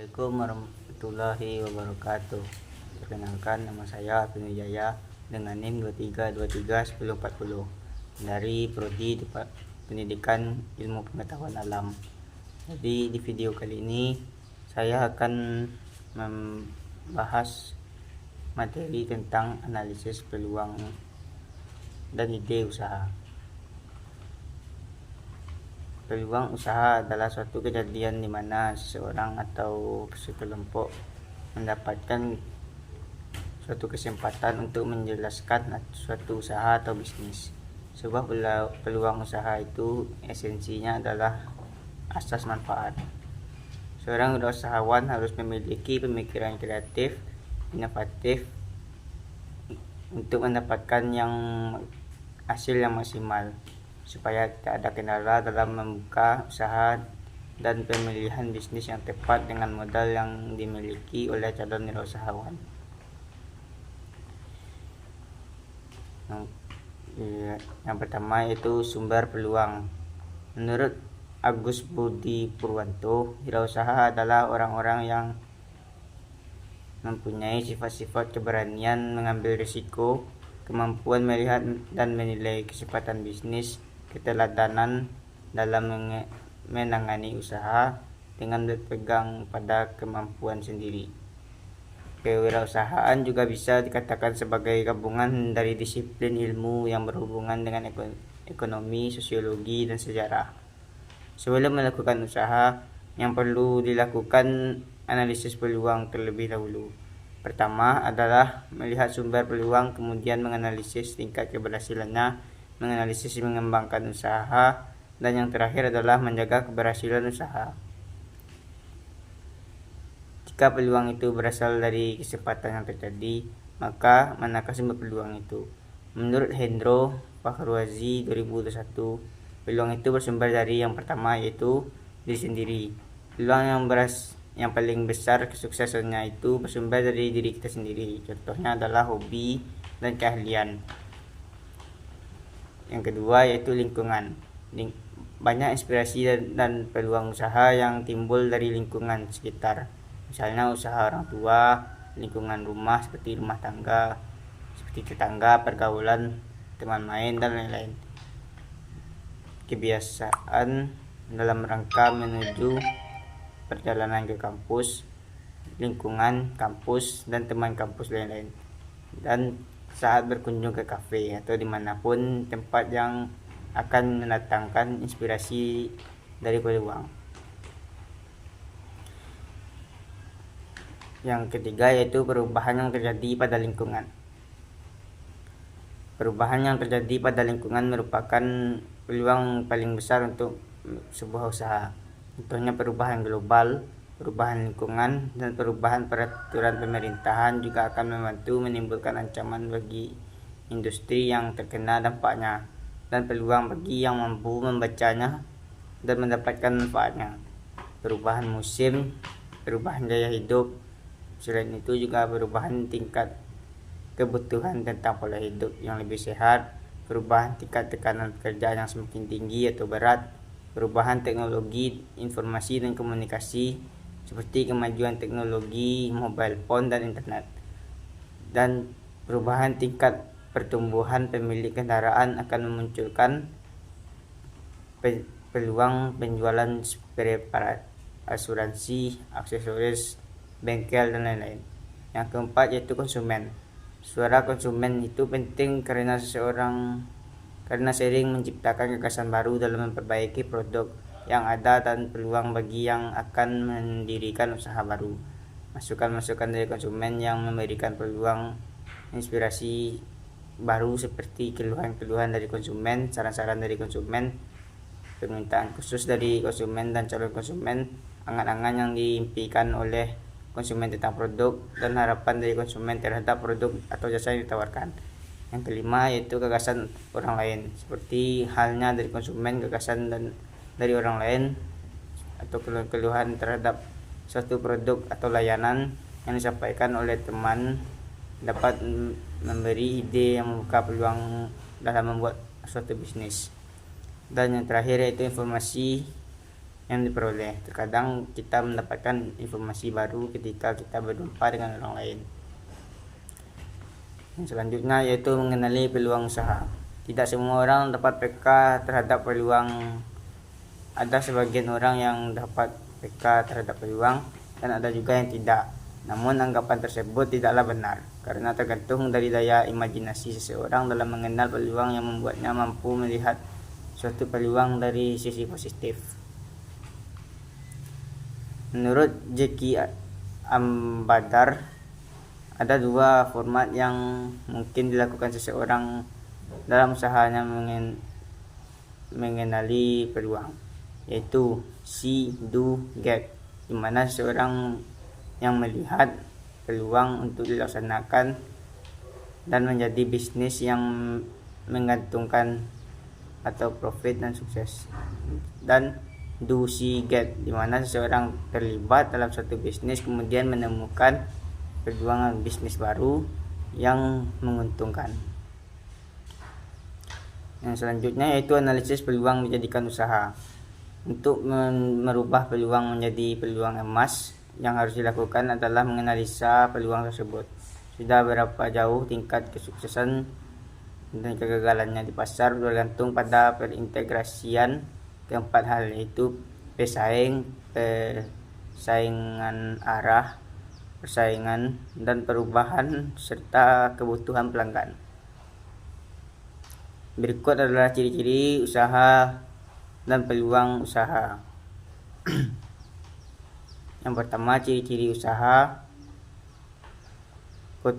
Assalamualaikum warahmatullahi wabarakatuh. Perkenalkan, nama saya Alvin Wijaya dengan NIM 23231040 dari Prodi Pendidikan Ilmu Pengetahuan Alam. Jadi di video kali ini saya akan membahas materi tentang analisis peluang dan ide usaha. Peluang usaha adalah suatu kejadian di mana seseorang atau sekelompok mendapatkan suatu kesempatan untuk menjelaskan suatu usaha atau bisnis. Sebuah peluang usaha itu esensinya adalah asas manfaat. Seorang usahawan harus memiliki pemikiran kreatif, inovatif untuk mendapatkan hasil yang maksimal, supaya tidak ada kendala dalam membuka usaha dan pemilihan bisnis yang tepat dengan modal yang dimiliki oleh calon wirausahawan. Yang pertama yaitu sumber peluang. Menurut Agus Budi Purwanto, wirausaha adalah orang-orang yang mempunyai sifat-sifat keberanian mengambil risiko, kemampuan melihat dan menilai kesempatan bisnis, keteladanan dalam menangani usaha dengan berpegang pada kemampuan sendiri. Kewirausahaan juga bisa dikatakan sebagai gabungan dari disiplin ilmu yang berhubungan dengan ekonomi, sosiologi, dan sejarah. Sebelum melakukan usaha, yang perlu dilakukan analisis peluang terlebih dahulu. Pertama adalah melihat sumber peluang, kemudian menganalisis tingkat keberhasilannya, menganalisis mengembangkan usaha, dan yang terakhir adalah menjaga keberhasilan usaha. Jika peluang itu berasal dari kesempatan yang terjadi, maka manakah sumber peluang itu? Menurut Hendro Fakhruazi 2021, peluang itu bersumber dari yang pertama yaitu diri sendiri. Peluang yang paling besar kesuksesannya itu bersumber dari diri kita sendiri. Contohnya adalah hobi dan keahlian. Yang kedua yaitu lingkungan. Banyak inspirasi dan peluang usaha yang timbul dari lingkungan sekitar. Misalnya usaha orang tua, lingkungan rumah seperti rumah tangga, seperti tetangga, pergaulan, teman main, dan lain-lain. Kebiasaan dalam rangka menuju perjalanan ke kampus, lingkungan kampus, dan teman kampus lain-lain. Dan saat berkunjung ke kafe atau dimanapun tempat yang akan mendatangkan inspirasi dari peluang. Yang ketiga yaitu perubahan yang terjadi pada lingkungan. Perubahan yang terjadi pada lingkungan merupakan peluang paling besar untuk sebuah usaha. Contohnya perubahan global, perubahan lingkungan, dan perubahan peraturan pemerintahan juga akan membantu menimbulkan ancaman bagi industri yang terkena dampaknya, dan peluang bagi yang mampu membacanya dan mendapatkan manfaatnya. Perubahan musim, perubahan gaya hidup, selain itu juga perubahan tingkat kebutuhan tentang pola hidup yang lebih sehat, perubahan tingkat tekanan pekerjaan yang semakin tinggi atau berat, perubahan teknologi informasi dan komunikasi seperti kemajuan teknologi mobile phone dan internet, dan perubahan tingkat pertumbuhan pemilik kendaraan akan memunculkan peluang penjualan spare part, asuransi, aksesoris, bengkel, dan lain-lain. Yang keempat yaitu konsumen. Suara konsumen itu penting karena sering menciptakan gagasan baru dalam memperbaiki produk yang ada dan peluang bagi yang akan mendirikan usaha baru. Masukan-masukan dari konsumen yang memberikan peluang inspirasi baru seperti keluhan-keluhan dari konsumen, saran-saran dari konsumen, permintaan khusus dari konsumen dan calon konsumen, angan-angan yang diimpikan oleh konsumen tentang produk, dan harapan dari konsumen terhadap produk atau jasa yang ditawarkan. Yang kelima yaitu gagasan orang lain, seperti halnya dari konsumen, gagasan dari orang lain atau keluhan terhadap suatu produk atau layanan yang disampaikan oleh teman dapat memberi ide yang membuka peluang dalam membuat suatu bisnis. Dan yang terakhir yaitu informasi yang diperoleh. Terkadang kita mendapatkan informasi baru ketika kita berjumpa dengan orang lain. Yang selanjutnya yaitu mengenali peluang usaha. Tidak semua orang dapat peka terhadap peluang. Ada sebagian orang yang dapat peka terhadap peluang dan ada juga yang tidak. Namun anggapan tersebut tidaklah benar karena tergantung dari daya imajinasi seseorang dalam mengenal peluang yang membuatnya mampu melihat suatu peluang dari sisi positif. Menurut Jeki Ambadar, ada dua format yang mungkin dilakukan seseorang dalam usahanya mengenali peluang, yaitu see, do, get, di mana seseorang yang melihat peluang untuk dilaksanakan dan menjadi bisnis yang menggantungkan atau profit dan sukses, dan do, see, get, di mana seseorang terlibat dalam suatu bisnis kemudian menemukan peluang bisnis baru yang menguntungkan. Yang selanjutnya yaitu analisis peluang menjadikan usaha. Untuk merubah peluang menjadi peluang emas, yang harus dilakukan adalah menganalisa peluang tersebut. Sudah berapa jauh tingkat kesuksesan dan kegagalannya di pasar bergantung pada perintegrasian keempat hal, yaitu pesaing, persaingan arah, persaingan, dan perubahan serta kebutuhan pelanggan. Berikut adalah ciri-ciri usaha dan peluang usaha. Yang pertama, ciri-ciri usaha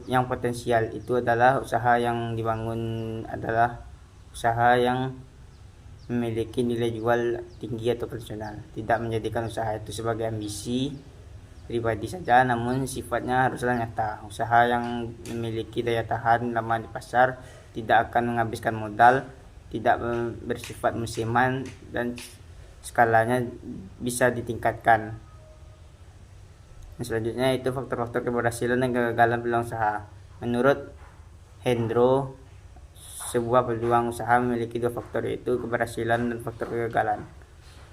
yang potensial itu adalah usaha yang dibangun adalah usaha yang memiliki nilai jual tinggi atau profesional. Tidak menjadikan usaha itu sebagai ambisi pribadi saja, namun sifatnya haruslah nyata. Usaha yang memiliki daya tahan lama di pasar, tidak akan menghabiskan modal, tidak bersifat musiman, dan skalanya bisa ditingkatkan. Yang selanjutnya itu faktor-faktor keberhasilan dan kegagalan peluang usaha. Menurut Hendro, sebuah peluang usaha memiliki dua faktor, yaitu keberhasilan dan faktor kegagalan.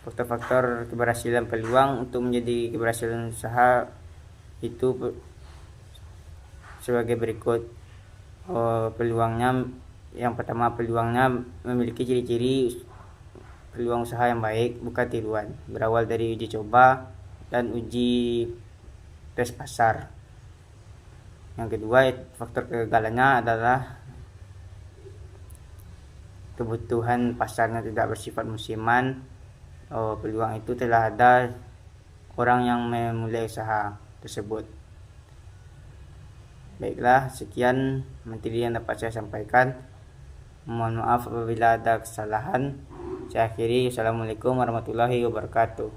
Faktor-faktor keberhasilan peluang untuk menjadi keberhasilan usaha itu sebagai berikut. Peluangnya, yang pertama, peluangnya memiliki ciri-ciri peluang usaha yang baik, bukan tiruan, berawal dari uji coba dan uji tes pasar. Yang kedua, faktor kegagalannya adalah kebutuhan pasarnya tidak bersifat musiman. Peluang itu telah ada orang yang memulai usaha tersebut. Baiklah, sekian materi yang dapat saya sampaikan. Mohon maaf apabila ada kesalahan. Saya akhiri. Assalamualaikum warahmatullahi wabarakatuh.